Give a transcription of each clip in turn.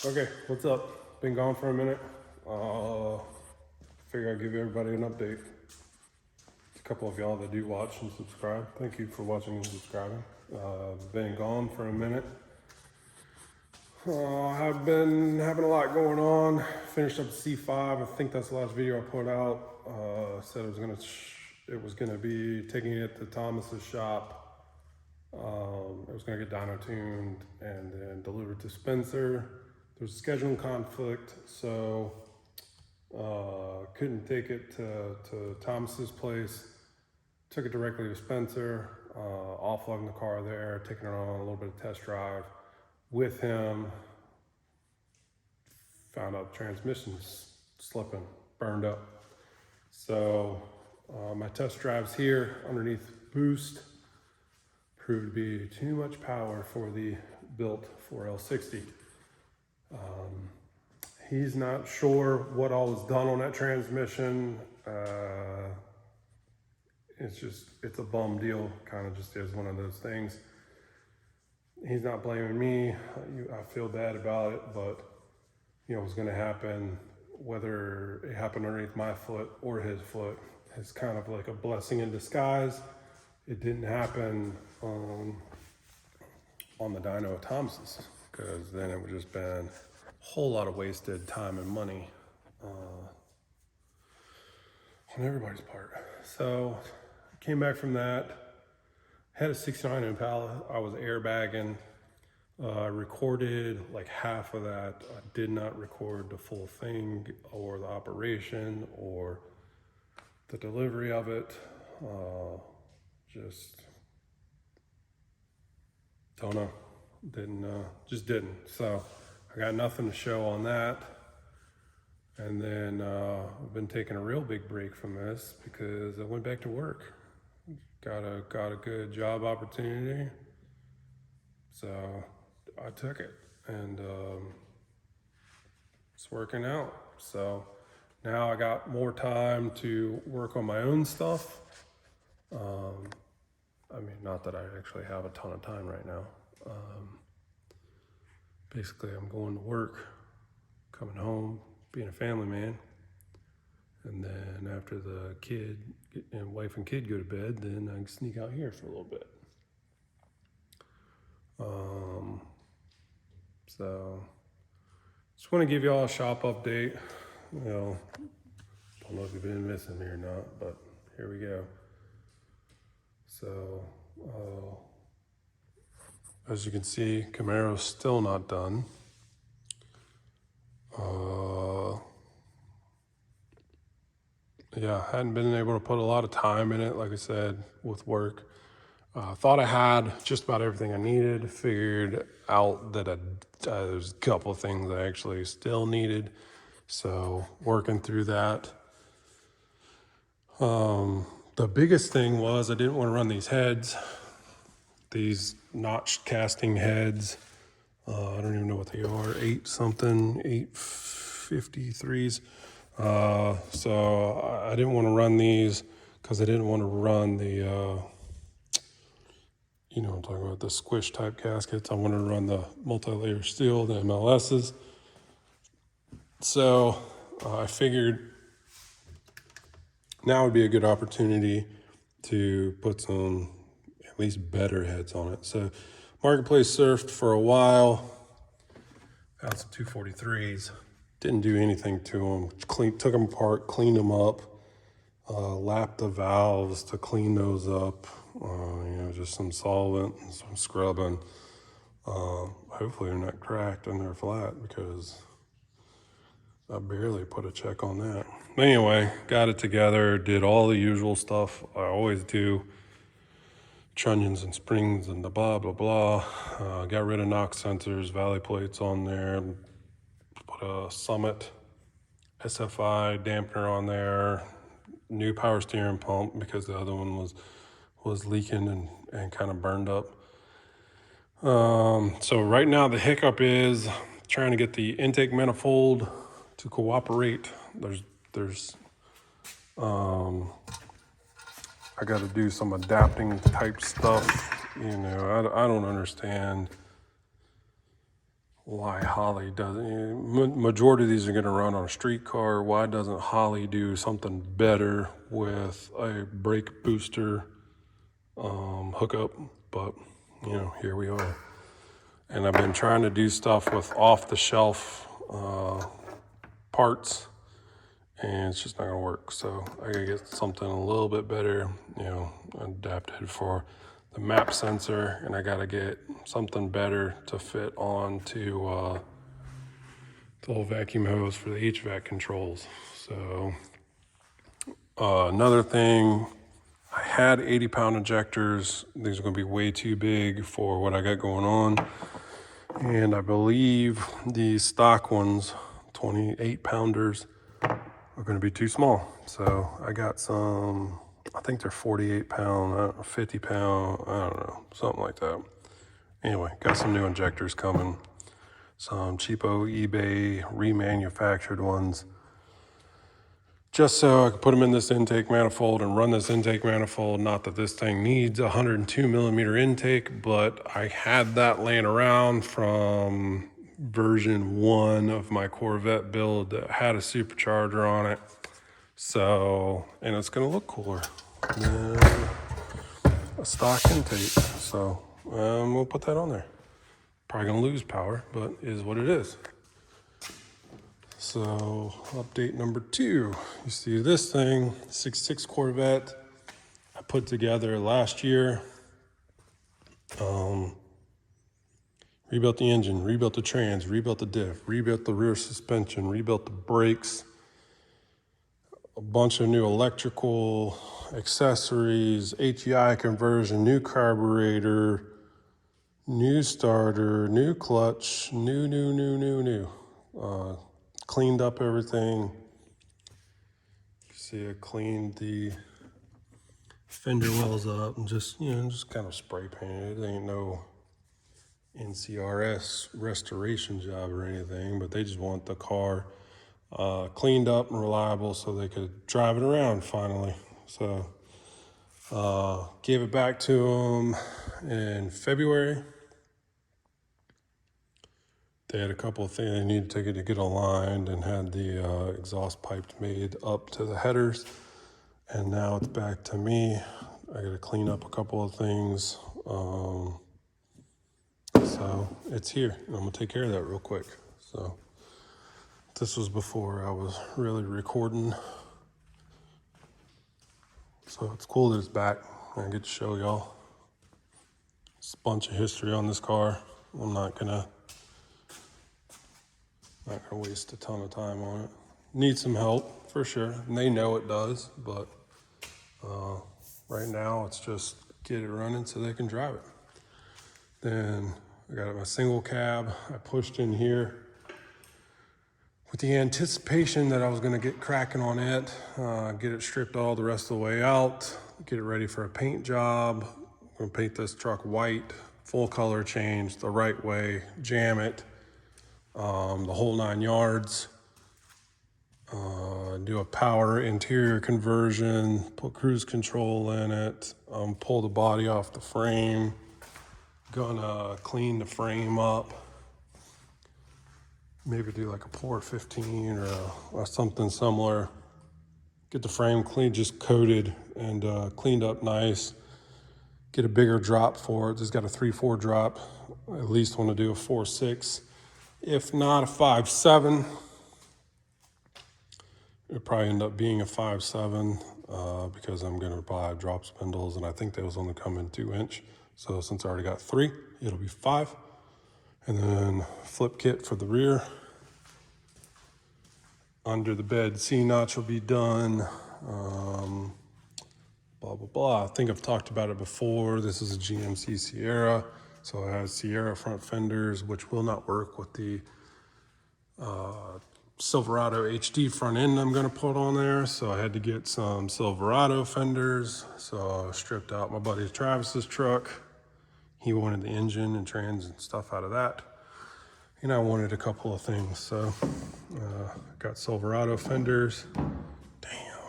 Okay, what's up? Been gone for a minute. Figure I'd give everybody an update. A couple of y'all that do watch and subscribe. Thank you for watching and subscribing. Been gone for a minute. I've been having a lot going on. Finished up C5. I think that's the last video I put out. Said it was gonna be taking it to Thomas's shop. It was gonna get dyno tuned and then delivered to Spencer. There's a scheduling conflict, so couldn't take it to Thomas's place. Took it directly to Spencer, offloading the car there, taking it on a little bit of test drive with him. Found out the transmission's slipping, burned up. So my test drives here underneath boost proved to be too much power for the built 4L60. He's not sure what all was done on that transmission. It's a bum deal, kind of just is one of those things. He's not blaming me. I feel bad about it, but you know what's gonna happen, whether it happened underneath my foot or his foot, is kind of like a blessing in disguise. It didn't happen on the dyno at Thomas's, because then it would just been a whole lot of wasted time and money on everybody's part. So I came back from that, had a 69 Impala. I was airbagging. I recorded like half of that. I did not record the full thing or the operation or the delivery of it. Just don't know. Just didn't. So I got nothing to show on that. And then I've been taking a real big break from this because I went back to work. Got a good job opportunity. So I took it, and it's working out. So now I got more time to work on my own stuff. I mean, not that I actually have a ton of time right now. Basically, I'm going to work, coming home, being a family man. And then after the kid and wife and kid go to bed, then I can sneak out here for a little bit. So just want to give y'all a shop update. You know, don't know if you've been missing me or not, but here we go. So as you can see, Camaro's still not done. Yeah, hadn't been able to put a lot of time in it, like I said, with work. Thought I had just about everything I needed. Figured out that there's a couple of things I actually still needed. So working through that. The biggest thing was I didn't want to run these heads, these notch casting heads. I don't even know what they are, 853s. So I didn't want to run these because I didn't want to run the, I'm talking about the squish type gaskets. I wanted to run the multi-layer steel, the MLSs. So I figured now would be a good opportunity to put some at least better heads on it. So Marketplace surfed for a while, found some 243s, didn't do anything to them. Took them apart, cleaned them up, lapped the valves to clean those up, just some solvent and some scrubbing. Hopefully they're not cracked and they're flat because I barely put a check on that. Anyway, got it together, did all the usual stuff I always do. Trunnions and springs and the blah, blah, blah. Got rid of knock sensors, valley plates on there. Put a Summit SFI dampener on there. New power steering pump because the other one was leaking and kind of burned up. So right now the hiccup is trying to get the intake manifold to cooperate. I got to do some adapting type stuff. I don't understand why Holley doesn't. Majority of these are going to run on a street car. Why doesn't Holley do something better with a brake booster hookup? But you know, here we are. And I've been trying to do stuff with off-the-shelf parts, and it's just not gonna work. So I gotta get something a little bit better, you know, adapted for the map sensor, and I gotta get something better to fit onto the little vacuum hose for the HVAC controls. So another thing, I had 80-pound injectors. These are gonna be way too big for what I got going on. And I believe these stock ones, 28-pounders, are going to be too small. So I got some, I think they're 48-pound, 50-pound, I don't know, something like that. Anyway, got some new injectors coming. Some cheapo eBay remanufactured ones, just so I could put them in this intake manifold and run this intake manifold. Not that this thing needs a 102 millimeter intake, but I had that laying around from version 1 of my Corvette build that had a supercharger on it. So, and it's gonna look cooler than a stock intake. So we'll put that on there. Probably gonna lose power, but is what it is. So update number 2, you see this thing, 66 Corvette I put together last year. Rebuilt the engine, rebuilt the trans, rebuilt the diff, rebuilt the rear suspension, rebuilt the brakes, a bunch of new electrical accessories, HEI conversion, new carburetor, new starter, new clutch, new. Cleaned up everything. See, I cleaned the fender wells up and just kind of spray painted. It ain't no NCRS restoration job or anything, but they just want the car cleaned up and reliable so they could drive it around finally. So gave it back to them in February. They had a couple of things they needed to get aligned and had the exhaust pipes made up to the headers. And now it's back to me. I got to clean up a couple of things. So it's here. I'm going to take care of that real quick. So this was before I was really recording. So it's cool that it's back. I get to show y'all. It's a bunch of history on this car. I'm not gonna waste a ton of time on it. Need some help for sure, and they know it does, but right now it's just get it running so they can drive it. Then I got my single cab. I pushed in here with the anticipation that I was gonna get cracking on it, get it stripped all the rest of the way out, get it ready for a paint job. I'm gonna paint this truck white, full color change the right way, jam it, the whole 9 yards. Do a power interior conversion, put cruise control in it, pull the body off the frame, gonna clean the frame up, maybe do like a Pour 15 or something similar. Get the frame clean, just coated and cleaned up nice. Get a bigger drop for it. It's got a 3/4 drop. I at least want to do a 4/6, if not a 5/7. It'd probably end up being a 5/7 because I'm gonna buy drop spindles, and I think those only come in 2-inch. So since I already got 3, it'll be 5. And then flip kit for the rear. Under the bed C-notch will be done. Blah, blah, blah. I think I've talked about it before. This is a GMC Sierra. So it has Sierra front fenders, which will not work with the Silverado HD front end I'm gonna put on there. So I had to get some Silverado fenders. So I stripped out my buddy Travis's truck. He wanted the engine and trans and stuff out of that. And I wanted a couple of things. So got Silverado fenders. Damn.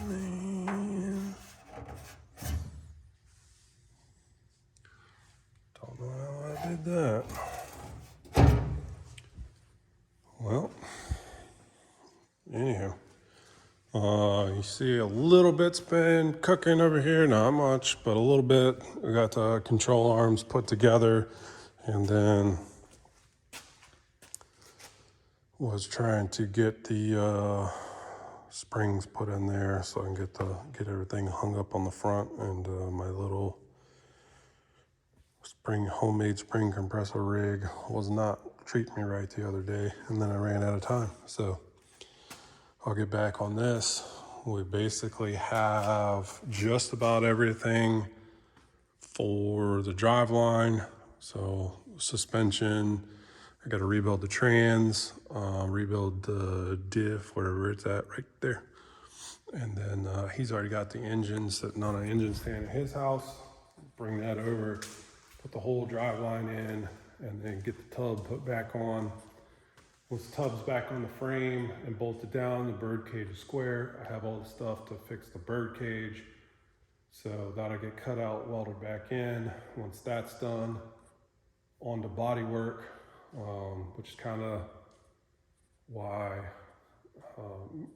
Man. did that. Well, anyhow, you see a little bit's been cooking over here, not much, but a little bit. We got the control arms put together, and then was trying to get the springs put in there so I can get everything hung up on the front, and my little homemade spring compressor rig was not treating me right the other day, and then I ran out of time. So I'll get back on this. We basically have just about everything for the driveline. So suspension, I got to rebuild the trans, rebuild the diff, wherever it's at right there. And then he's already got the engine sitting on an engine stand at his house. Bring that over, put the whole driveline in, and then get the tub put back on. Once the tub's back on the frame and bolted down, the bird cage is square. I have all the stuff to fix the bird cage. So that'll get cut out, welded back in. Once that's done, on to body work, which is kind of why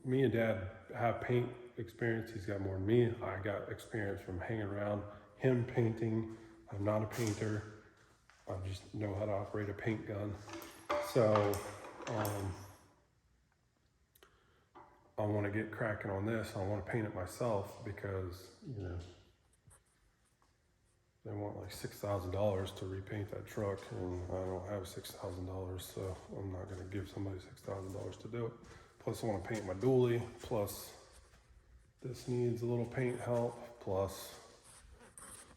me and Dad have paint experience. He's got more than me. I got experience from hanging around him painting. I'm not a painter. I just know how to operate a paint gun. So I want to get cracking on this. I want to paint it myself because, you know, they want like $6,000 to repaint that truck, and I don't have $6,000, so I'm not going to give somebody $6,000 to do it. Plus I want to paint my dually, plus this needs a little paint help, plus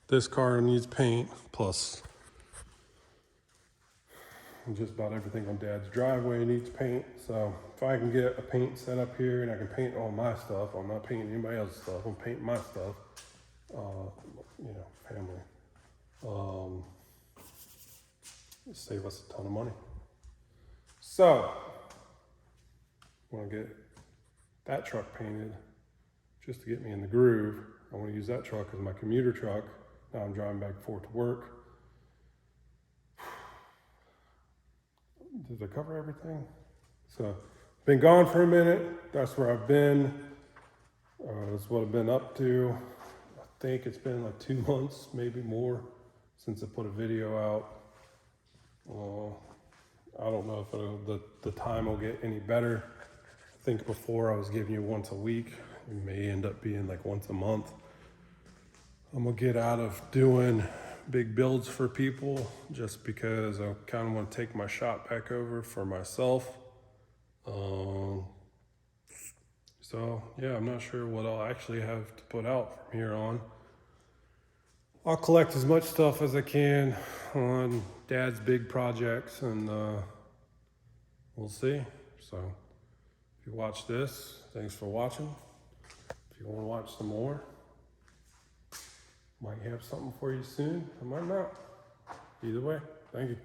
this car needs paint, plus just about everything on Dad's driveway needs paint. So if I can get a paint set up here and I can paint all my stuff, I'm not painting anybody else's stuff, I'm painting my stuff, you know, family. Save us a ton of money. So, want to get that truck painted just to get me in the groove. I want to use that truck as my commuter truck. Now I'm driving back and forth to work. Did I cover everything? So, been gone for a minute. That's where I've been. That's what I've been up to. I think it's been like 2 months, maybe more, since I put a video out. I don't know if the time will get any better. I think before I was giving you once a week. It may end up being like once a month. I'm gonna get out of doing big builds for people just because I kind of want to take my shop back over for myself. So yeah, I'm not sure what I'll actually have to put out from here on. I'll collect as much stuff as I can on Dad's big projects, and we'll see. So if you watch this, thanks for watching. If you want to watch some more, might have something for you soon. I might not. Either way, thank you.